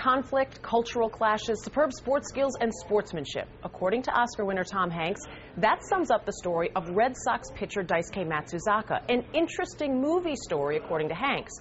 conflict, cultural clashes, superb sports skills, and sportsmanship. According to Oscar winner Tom Hanks, that sums up the story of Red Sox pitcher Daisuke Matsuzaka. An interesting movie story, according to Hanks.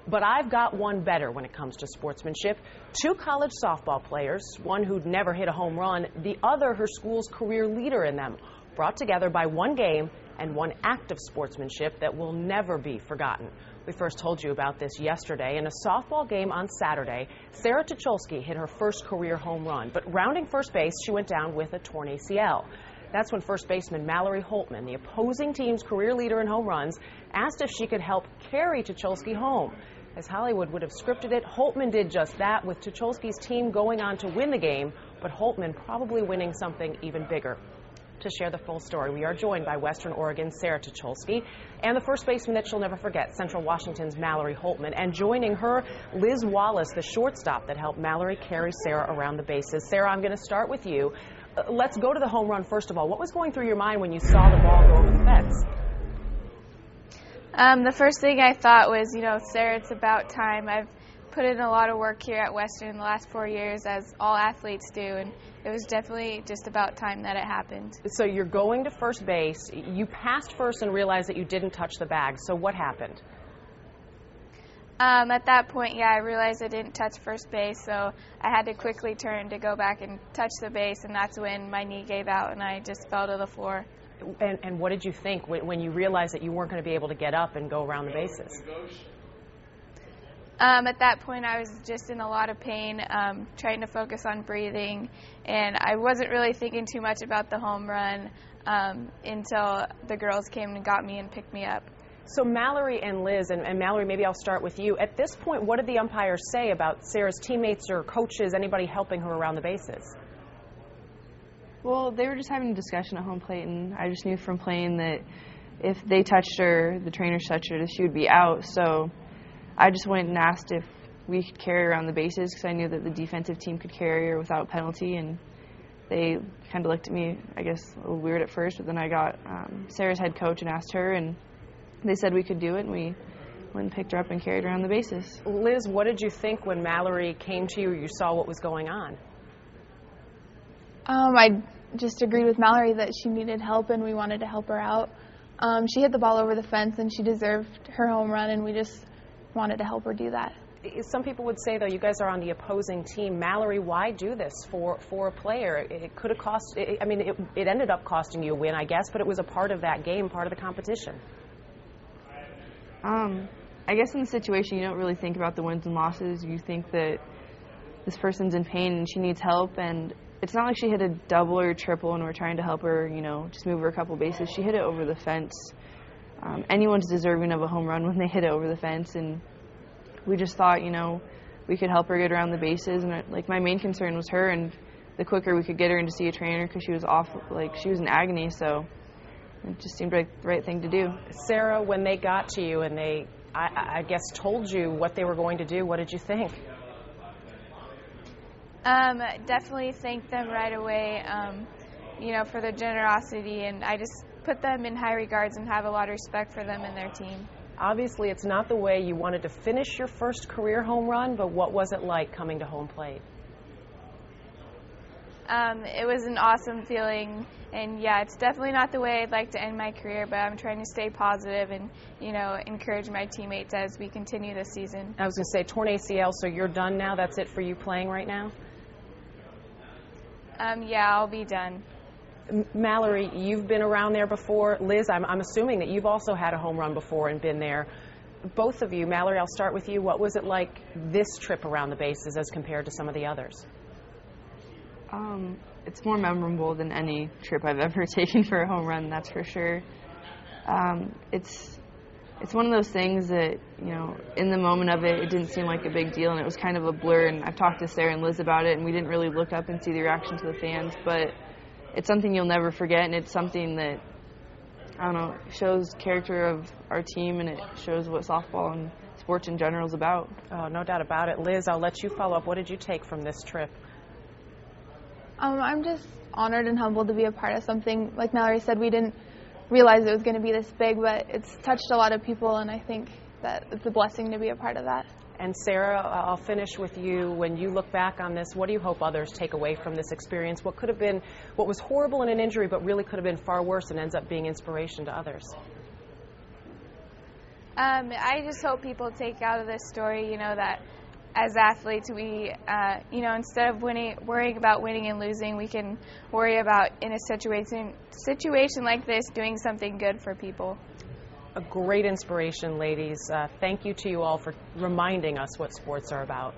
But I've got one better when it comes to sportsmanship. Two college softball players, one who'd never hit a home run, the other her school's career leader in them, brought together by one game and one act of sportsmanship that will never be forgotten. We first told you about this yesterday. In a softball game on Saturday, Sara Tucholsky hit her first career home run, but rounding first base, she went down with a torn ACL. That's when first baseman Mallory Holtman, the opposing team's career leader in home runs, asked if she could help carry Tucholsky home. As Hollywood would have scripted it, Holtman did just that, with Tucholsky's team going on to win the game, but Holtman probably winning something even bigger. To share the full story, we are joined by Western Oregon's Sara Tucholsky and the first baseman that she'll never forget, Central Washington's Mallory Holtman, and joining her, Liz Wallace, the shortstop that helped Mallory carry Sara around the bases. Sara, I'm going to start with you. Let's go to the home run first of all. What was going through your mind when you saw the ball go over the fence? The first thing I thought was, Sara, it's about time. I've put in a lot of work here at Western in the last 4 years, as all athletes do, and it was definitely just about time that it happened. So you're going to first base. You passed first and realized that you didn't touch the bag. So what happened? At that point, I realized I didn't touch first base, so I had to quickly turn to go back and touch the base, and that's when my knee gave out and I just fell to the floor. And what did you think when you realized that you weren't going to be able to get up and go around the bases? At that point, I was just in a lot of pain, trying to focus on breathing, and I wasn't really thinking too much about the home run until the girls came and got me and picked me up. So Mallory and Liz, and Mallory, maybe I'll start with you. At this point, what did the umpires say about Sara's teammates or coaches, anybody helping her around the bases? Well, they were just having a discussion at home plate, and I just knew from playing that if they touched her, the trainers touched her, that she would be out. So I just went and asked if we could carry her around the bases because I knew that the defensive team could carry her without penalty, and they kind of looked at me, I guess, a little weird at first, but then I got Sara's head coach and asked her, and they said we could do it, and we went and picked her up and carried her around the bases. Liz, what did you think when Mallory came to you or you saw what was going on? I just agreed with Mallory that she needed help and we wanted to help her out. She hit the ball over the fence and she deserved her home run, and we just wanted to help her do that. Some people would say, though, you guys are on the opposing team. Mallory, why do this for a player? It could have cost, it ended up costing you a win, I guess, but it was a part of that game, part of the competition. I guess in the situation, you don't really think about the wins and losses. You think that this person's in pain and she needs help, and it's not like she hit a double or a triple and we're trying to help her, just move her a couple bases. She hit it over the fence. Anyone's deserving of a home run when they hit it over the fence, and we just thought, we could help her get around the bases, and my main concern was her, and the quicker we could get her in to see a trainer because she was off, she was in agony, so it just seemed like the right thing to do. Sara, when they got to you and they, I guess, told you what they were going to do, what did you think? Definitely thanked them right away, for their generosity, and I just put them in high regards and have a lot of respect for them and their team. Obviously, it's not the way you wanted to finish your first career home run, but what was it like coming to home plate? It was an awesome feeling, and it's definitely not the way I'd like to end my career, but I'm trying to stay positive and, encourage my teammates as we continue this season. I was going to say, torn ACL, so you're done now? That's it for you playing right now? I'll be done. Mallory, you've been around there before. Liz, I'm assuming that you've also had a home run before and been there. Both of you, Mallory, I'll start with you. What was it like this trip around the bases as compared to some of the others? It's more memorable than any trip I've ever taken for a home run, that's for sure. It's one of those things that, in the moment of it, it didn't seem like a big deal, and it was kind of a blur, and I've talked to Sara and Liz about it, and we didn't really look up and see the reaction to the fans, but it's something you'll never forget, and it's something that, shows character of our team, and it shows what softball and sports in general is about. Oh, no doubt about it. Liz, I'll let you follow up. What did you take from this trip? I'm just honored and humbled to be a part of something. Like Mallory said, we didn't realize it was going to be this big, but it's touched a lot of people, and I think that it's a blessing to be a part of that. And Sara, I'll finish with you. When you look back on this, what do you hope others take away from this experience? What could have been, what was horrible in an injury, but really could have been far worse and ends up being inspiration to others? I just hope people take out of this story, you know, that as athletes, we, you know, instead of worrying about winning and losing, we can worry about, in a situation like this, doing something good for people. A great inspiration, ladies. Thank you to you all for reminding us what sports are about.